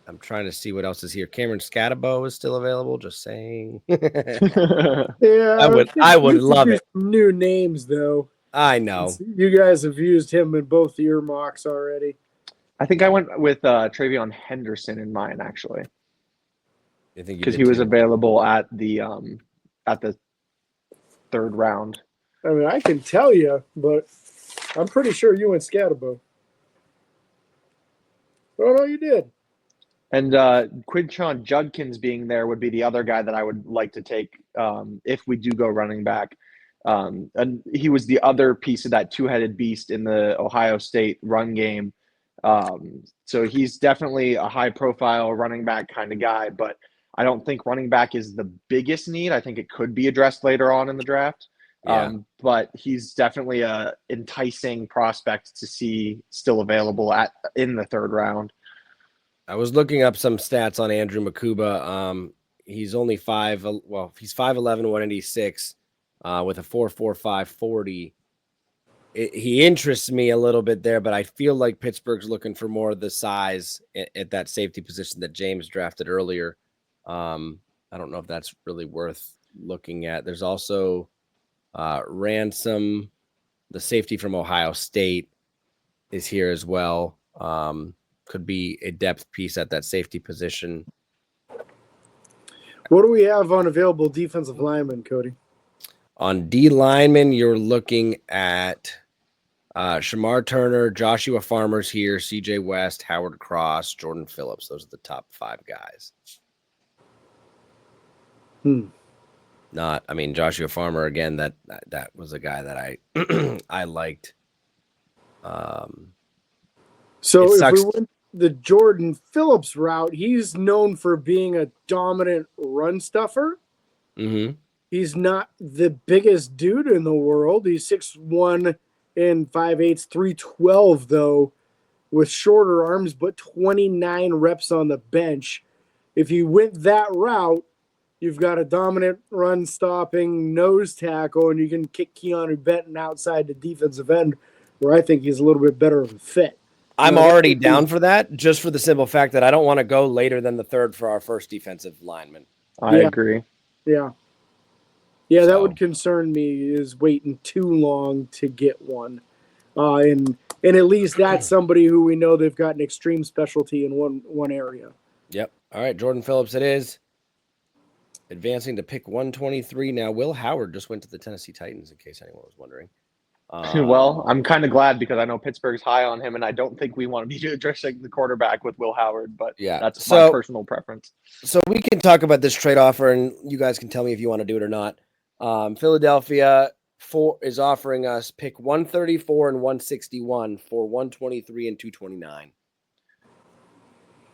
I'm trying to see what else is here. Cameron Scatabo is still available. Just saying. Yeah, I would we could love use it. some new names though. I know. Since you guys have used him in both your mocks already. I think I went with Travion Henderson in mine actually, I think you because did he was too. available at the third round. I mean, I can tell you, but I'm pretty sure you went Scatabo. Oh no, you did. And Quinshon Judkins being there would be the other guy that I would like to take if we do go running back. And he was the other piece of that two-headed beast in the Ohio State run game. So he's definitely a high-profile running back kind of guy, but I don't think running back is the biggest need. I think it could be addressed later on in the draft. Yeah. But he's definitely a enticing prospect to see still available in the third round. I was looking up some stats on Andrew Makuba. He's only he's 5'11", 186, with a 4.45 40. He interests me a little bit there, but I feel like Pittsburgh's looking for more of the size at that safety position that James drafted earlier. I don't know if that's really worth looking at. There's also Ransom, the safety from Ohio State, is here as well. Could be a depth piece at that safety position. What do we have on available defensive linemen, Cody? On D lineman, you're looking at Shamar Turner, Joshua Farmer's here, CJ West, Howard Cross, Jordan Phillips. Those are the top 5 guys. Joshua Farmer, again, that was a guy that I I liked. So if we went the Jordan Phillips route, he's known for being a dominant run stuffer. Mm-hmm. He's not the biggest dude in the world. He's 6'1" and 5'8", 312, though, with shorter arms, but 29 reps on the bench. If you went that route, you've got a dominant run-stopping nose tackle, and you can kick Keanu Benton outside the defensive end, where I think he's a little bit better of a fit. I'm already down for that, just for the simple fact that I don't want to go later than the 3rd for our first defensive lineman. I agree. Yeah. Yeah, that would concern me, is waiting too long to get one. And at least that's somebody who we know they've got an extreme specialty in one area. Yep. All right, Jordan Phillips it is. Advancing to pick 123 now. Will Howard just went to the Tennessee Titans, in case anyone was wondering. Well, I'm kind of glad because I know Pittsburgh's high on him, and I don't think we want to be addressing the quarterback with Will Howard, but yeah, that's my personal preference. So we can talk about this trade offer, and you guys can tell me if you want to do it or not. Philadelphia is offering us pick 134 and 161 for 123 and 229.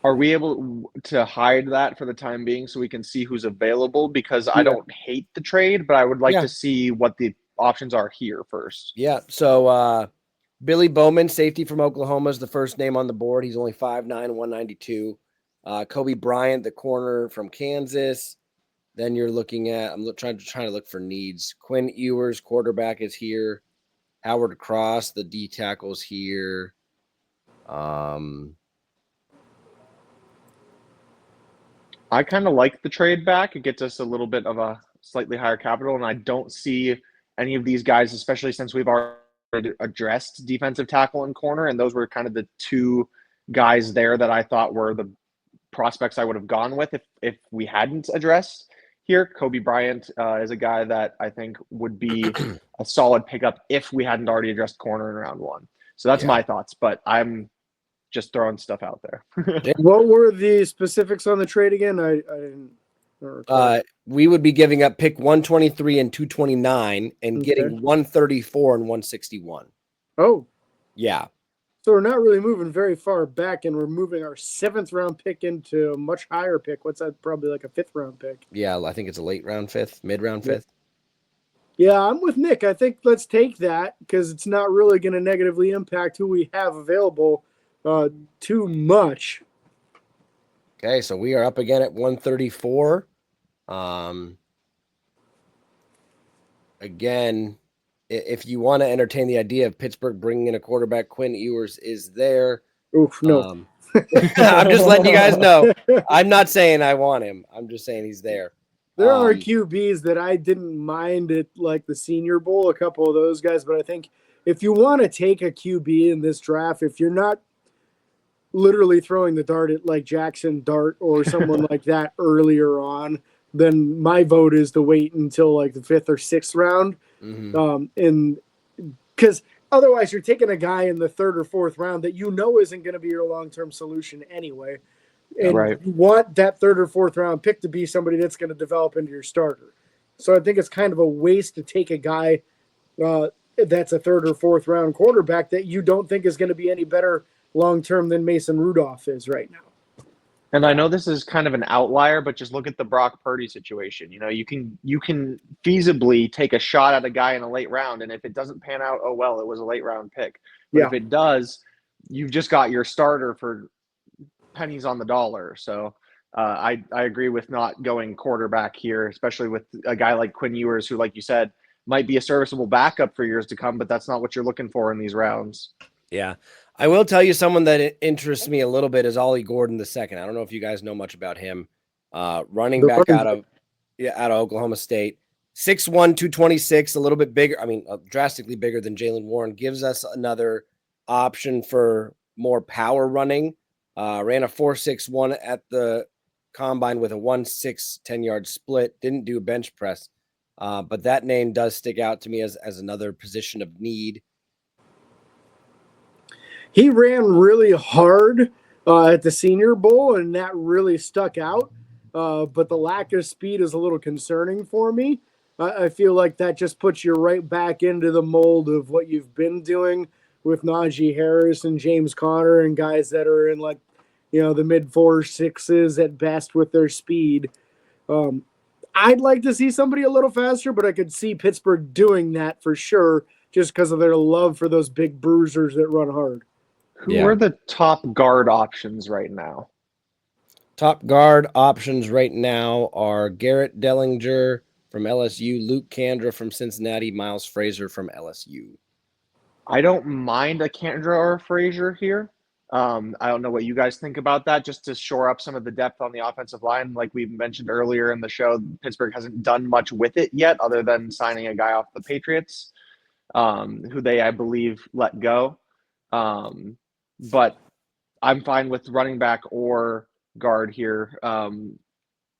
Are we able to hide that for the time being so we can see who's available? Because I don't hate the trade, but I would like to see what the options are here first. Yeah. So Billy Bowman, safety from Oklahoma, is the first name on the board. He's only 5'9", 192. Kobe Bryant, the corner from Kansas. Then you're looking at, I'm trying to look for needs. Quinn Ewers, quarterback, is here. Howard Cross, the D tackle's here. I kind of like the trade back. It gets us a little bit of a slightly higher capital, and I don't see any of these guys, especially since we've already addressed defensive tackle and corner, and those were kind of the 2 guys there that I thought were the prospects I would have gone with if we hadn't addressed here. Kobe Bryant is a guy that I think would be a solid pickup if we hadn't already addressed corner in round 1. So that's my thoughts, but I'm just throwing stuff out there. What were the specifics on the trade again? I didn't. We would be giving up pick 123 and 229 and getting 134 and 161. Oh. Yeah. So we're not really moving very far back, and we're moving our 7th round pick into a much higher pick. What's that? Probably like a 5th round pick. Yeah, I think it's a late round 5th, mid round 5th. Yeah, I'm with Nick. I think let's take that because it's not really going to negatively impact who we have available too much. Okay, so we are up again at 134. Again, if you want to entertain the idea of Pittsburgh bringing in a quarterback, Quinn Ewers is there. Oof, no. I'm just letting you guys know. I'm not saying I want him. I'm just saying he's there. There are QBs that I didn't mind at like the Senior Bowl, a couple of those guys, but I think if you want to take a QB in this draft, if you're not literally throwing the dart at like Jackson Dart or someone like that earlier on, then my vote is to wait until like the 5th or 6th round. And because otherwise you're taking a guy in the 3rd or 4th round that isn't going to be your long-term solution anyway. And you want that 3rd or 4th round pick to be somebody that's going to develop into your starter. So I think it's kind of a waste to take a guy that's a 3rd or 4th round quarterback that you don't think is going to be any better long-term than Mason Rudolph is right now. And I know this is kind of an outlier, but just look at the Brock Purdy situation. You can feasibly take a shot at a guy in a late round, and if it doesn't pan out, oh well, it was a late round pick. But if it does, you've just got your starter for pennies on the dollar. So I agree with not going quarterback here, especially with a guy like Quinn Ewers, who, like you said, might be a serviceable backup for years to come, but that's not what you're looking for in these rounds. Yeah. I will tell you someone that interests me a little bit is Ollie Gordon II. I don't know if you guys know much about him. Running back out of Oklahoma State. 6'1", 226, a little bit bigger. I mean, drastically bigger than Jaylen Warren. Gives us another option for more power running. Ran a 4.61 at the combine with a 1.6 10-yard split. Didn't do a bench press. But that name does stick out to me as another position of need. He ran really hard at the Senior Bowl, and that really stuck out. But the lack of speed is a little concerning for me. I feel like that just puts you right back into the mold of what you've been doing with Najee Harris and James Conner and guys that are in like, the mid 4.6s at best with their speed. I'd like to see somebody a little faster, but I could see Pittsburgh doing that for sure just because of their love for those big bruisers that run hard. Who are the top guard options right now? Top guard options right now are Garrett Dellinger from LSU, Luke Kandra from Cincinnati, Miles Frazier from LSU. I don't mind a Kandra or a Frazier here. I don't know what you guys think about that, just to shore up some of the depth on the offensive line. Like we mentioned earlier in the show, Pittsburgh hasn't done much with it yet other than signing a guy off the Patriots, who they, I believe, let go. But I'm fine with running back or guard here.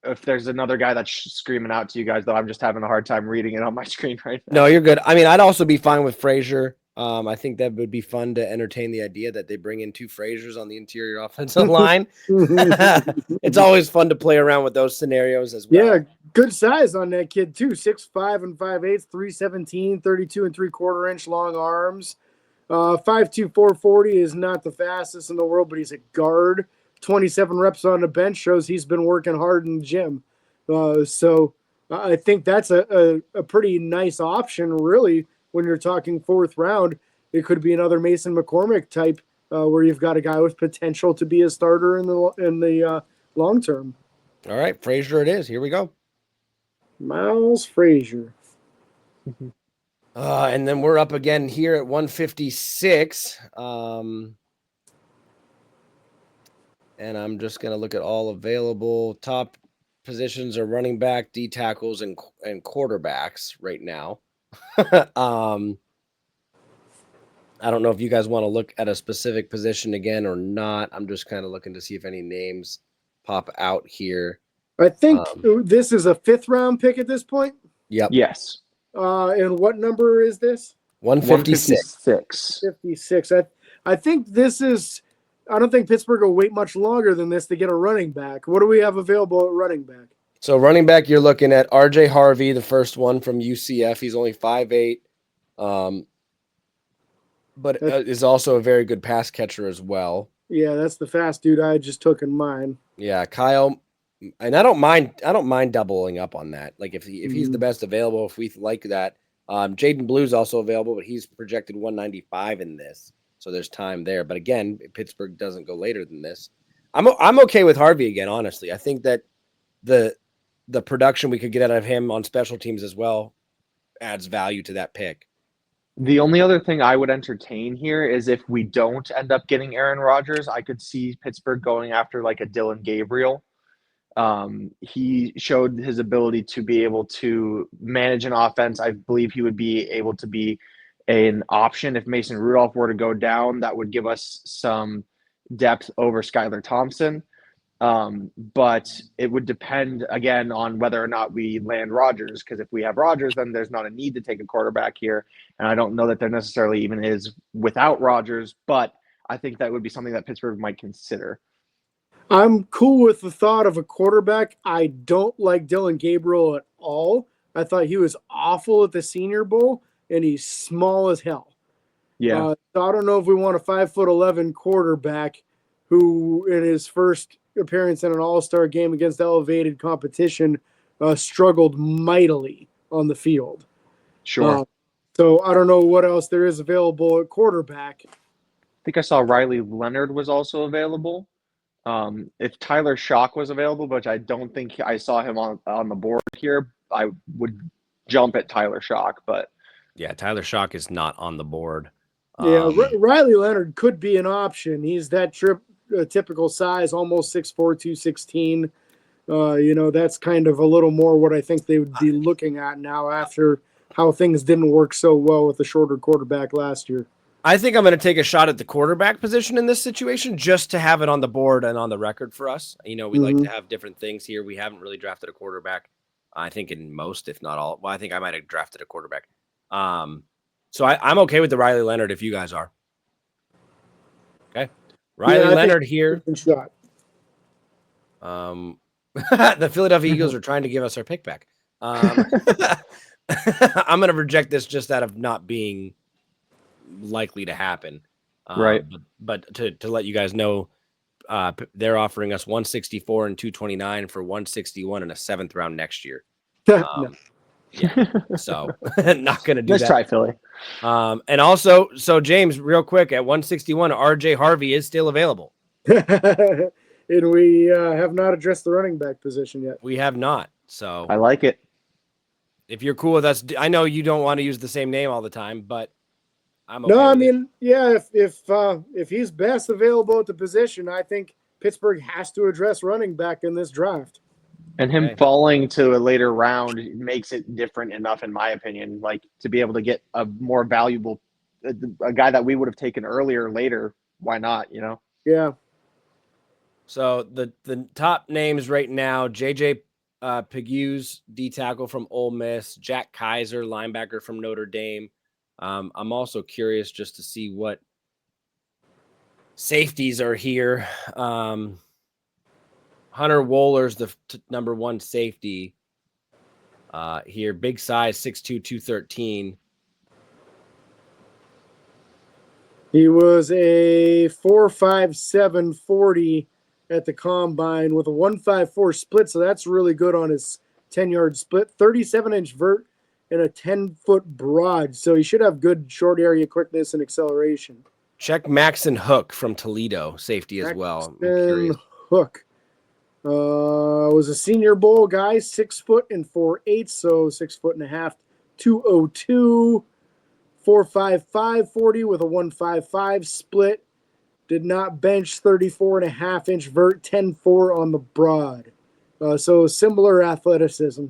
If there's another guy that's screaming out to you guys, though, I'm just having a hard time reading it on my screen right now. No, you're good. I mean, I'd also be fine with Frazier. I think that would be fun to entertain the idea that they bring in two Fraziers on the interior offensive line. It's always fun to play around with those scenarios as well. Yeah, good size on that kid, too. 6'5" and 5'8", 317, 32 3/4 inch long arms. 5'2", 440 is not the fastest in the world, but he's a guard. 27 reps on the bench shows he's been working hard in the gym. So I think that's a pretty nice option, really, when you're talking 4th round. It could be another Mason McCormick type where you've got a guy with potential to be a starter in the long term. All right, Frazier it is. Here we go. Miles Frazier. And then we're up again here at 156. And I'm just going to look at all available. Top positions are running back, D tackles, and quarterbacks right now. I don't know if you guys want to look at a specific position again or not. I'm just kind of looking to see if any names pop out here. I think this is a 5th round pick at this point. Yep. Yes. And what number is this? 156. 56. I think this is. I don't think Pittsburgh will wait much longer than this to get a running back. What do we have available at running back? So running back, you're looking at R.J. Harvey, the first one from UCF. He's only 5'8", but is also a very good pass catcher as well. Yeah, that's the fast dude I just took in mine. Yeah, Kyle, and I don't mind doubling up on that. Like if he's the best available, if we like that. Jaden Blue's also available, but he's projected 195 in this. So there's time there. But again, Pittsburgh doesn't go later than this. I'm okay with Harvey again, honestly. I think that the production we could get out of him on special teams as well adds value to that pick. The only other thing I would entertain here is if we don't end up getting Aaron Rodgers, I could see Pittsburgh going after like a Dylan Gabriel. He showed his ability to be able to manage an offense. I believe he would be able to be an option if Mason Rudolph were to go down. That would give us some depth over Skylar Thompson. But it would depend again on whether or not we land Rodgers. Because if we have Rodgers, then there's not a need to take a quarterback here, and I don't know that there necessarily even is without Rodgers. But I think that would be something that Pittsburgh might consider. I'm cool with the thought of a quarterback. I don't like Dylan Gabriel at all. I thought he was awful at the Senior Bowl, and he's small as hell. Yeah, So I don't know if we want a 5'11" quarterback who, in his first appearance in an All-Star game against elevated competition, struggled mightily on the field. sure. So I don't know what else there is available at quarterback. I think I saw Riley Leonard was also available. If Tyler Shock was available, which I don't think I saw him on the board here, I would jump at Tyler Shock. But Yeah, Tyler Shock is not on the board. Yeah, Riley Leonard could be an option. He's that typical size, almost 6'4", 216. That's kind of a little more what I think they would be looking at now after how things didn't work so well with the shorter quarterback last year. I think I'm going to take a shot at the quarterback position in this situation just to have it on the board and on the record for us. We like to have different things here. We haven't really drafted a quarterback, I think, in most, if not all. Well, I think I might have drafted a quarterback. So I'm okay with the Riley Leonard if you guys are. Okay. Riley Leonard here. Shot. The Philadelphia Eagles are trying to give us our pick back. I'm going to reject this just out of not being likely to happen. Right. But to let you guys know, they're offering us 164 and 229 for 161 and a 7th round next year. No. Yeah. So not going to do let's that. try Philly. And also, so James, real quick, at 161, RJ Harvey is still available. And we have not addressed the running back position yet. We have not. So I like it. if you're cool with us, I know you don't want to use the same name all the time, but I'm okay. No, I with it. mean, yeah, if he's best available at the position, I think Pittsburgh has to address running back in this draft. And him Okay. falling to a later round makes it different enough, in my opinion, like to be able to get a more valuable, a guy that we would have taken earlier, later. Why not? Yeah. So the top names right now: JJ Pegues, D tackle from Ole Miss; Jack Kaiser, linebacker from Notre Dame. I'm also curious just to see what safeties are here. Hunter Woller's the number 1 safety here. Big size, 6'2", 213. He was a 4.57 40 at the combine with a 1.54 split, so that's really good on his 10-yard split. 37-inch vert and a 10-foot broad, so he should have good short area quickness and acceleration. Check Maxon Hook from Toledo, safety as well. I'm curious. Hook was a Senior Bowl guy, 6 foot and 4/8, so 6'1.5", 202, 4.55 40 with a 1.55 split. Did not bench, 34.5-inch vert, 10.4 on the broad. So similar athleticism.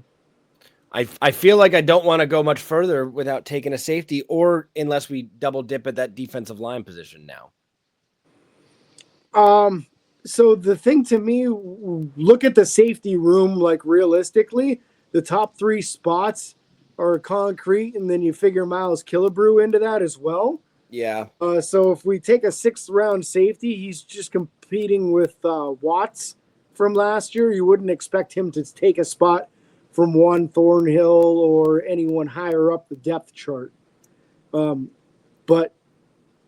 I feel like I don't want to go much further without taking a safety, or unless we double dip at that defensive line position now. So the thing to me, look at the safety room, like realistically, the top 3 spots are concrete, and then you figure Miles Killebrew into that as well. Yeah. So if we take a 6th round safety, he's just competing with Watts from last year. You wouldn't expect him to take a spot from Juan Thornhill or anyone higher up the depth chart. But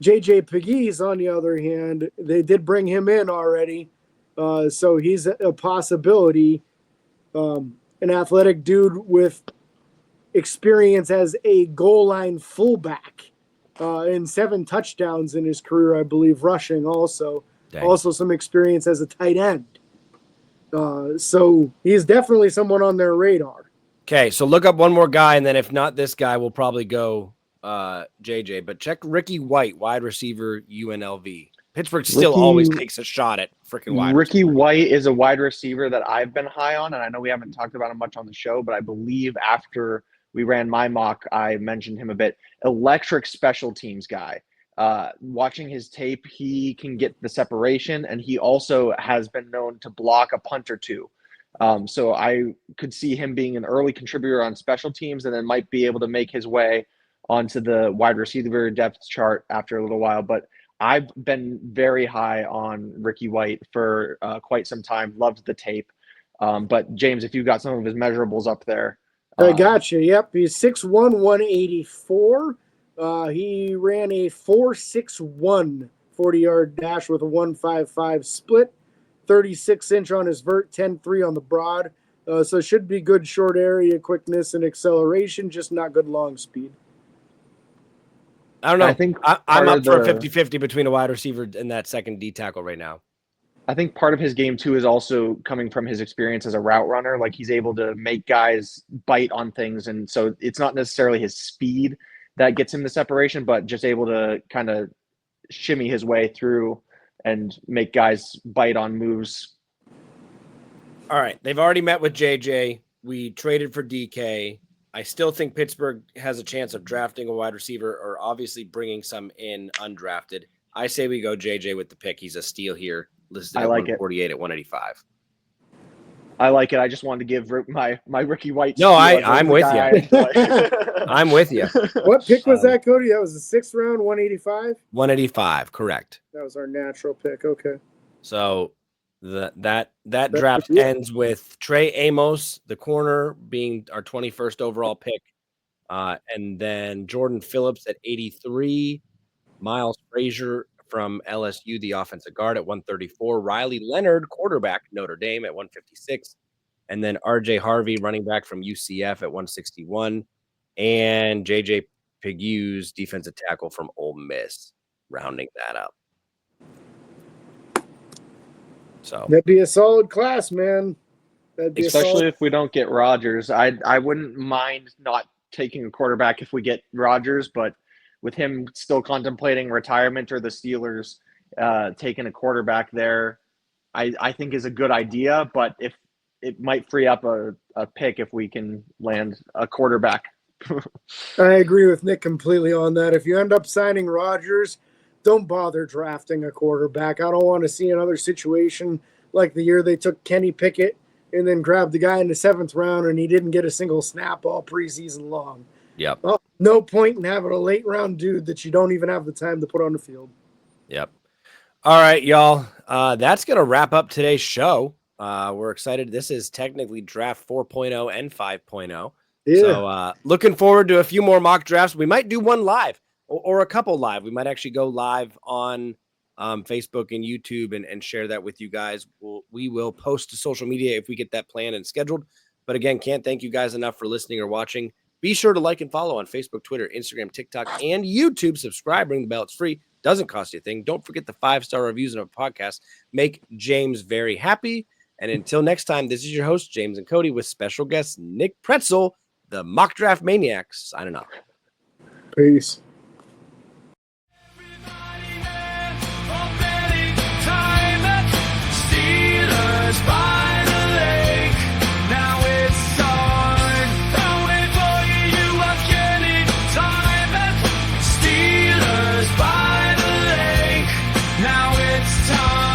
JJ Pegues, on the other hand, they did bring him in already. So he's a possibility. An athletic dude with experience as a goal line fullback and 7 touchdowns in his career, I believe, rushing also. Dang. Also some experience as a tight end. So he's definitely someone on their radar. Okay, so look up one more guy, and then if not this guy, we'll probably go JJ, but check Ricky White, wide receiver, UNLV. Pittsburgh still always takes a shot at freaking wide Ricky receiver. White is a wide receiver that I've been high on, and I know we haven't talked about him much on the show, but I believe after we ran my mock, I mentioned him a bit. Electric special teams guy. Watching his tape, he can get the separation, and he also has been known to block a punt or two. So I could see him being an early contributor on special teams, and then might be able to make his way onto the wide receiver depth chart after a little while. But I've been very high on Ricky White for quite some time. Loved the tape. But James, if you got some of his measurables up there. I got you. Yep. He's 6'1", 184. He ran a 4.61 40-yard dash with a 1.55 split, 36-inch on his vert, 10.3 on the broad. So it should be good short area quickness and acceleration, just not good long speed. I don't know. I think I'm up for a 50-50 between a wide receiver and that second D tackle right now. I think part of his game too is also coming from his experience as a route runner. Like he's able to make guys bite on things, and so it's not necessarily his speed that gets him the separation, but just able to kind of shimmy his way through and make guys bite on moves. All right, they've already met with JJ. We traded for DK. I still think Pittsburgh has a chance of drafting a wide receiver or obviously bringing some in undrafted. I say we go JJ with the pick. He's a steal here, listed at 148 at 185. I like it. I just wanted to give my Ricky White. No, I'm with you. I'm with you. What pick was that, Cody? That was the 6th round, 185? 185, correct. That was our natural pick. Okay. So that draft ends with Trey Amos, the corner, being our 21st overall pick. And then Jordan Phillips at 83, Miles Frazier from LSU, the offensive guard, at 134, Riley Leonard, quarterback, Notre Dame, at 156, and then RJ Harvey, running back from UCF, at 161, and JJ Pegues, defensive tackle from Ole Miss, rounding that up. So that'd be a solid class, man. Especially if we don't get Rodgers. I wouldn't mind not taking a quarterback if we get Rodgers, but with him still contemplating retirement or the Steelers taking a quarterback there, I think is a good idea. But if it might free up a pick if we can land a quarterback. I agree with Nick completely on that. If you end up signing Rodgers, don't bother drafting a quarterback. I don't want to see another situation like the year they took Kenny Pickett and then grabbed the guy in the 7th round and he didn't get a single snap all preseason long. Yep. Well, no point in having a late round dude that you don't even have the time to put on the field. Yep. All right, y'all. That's going to wrap up today's show. We're excited. This is technically draft 4.0 and 5.0. Yeah. So looking forward to a few more mock drafts. We might do one live or a couple live. We might actually go live on Facebook and YouTube and share that with you guys. We will post to social media if we get that planned and scheduled. But again, can't thank you guys enough for listening or watching. Be sure to like and follow on Facebook, Twitter, Instagram, TikTok, and YouTube. Subscribe, ring the bell. It's free. Doesn't cost you a thing. Don't forget the 5-star reviews in our podcast. Make James very happy. And until next time, this is your host, James and Cody, with special guest Nick Pretzel, the Mock Draft Maniacs, signing off. Peace. Now it's time.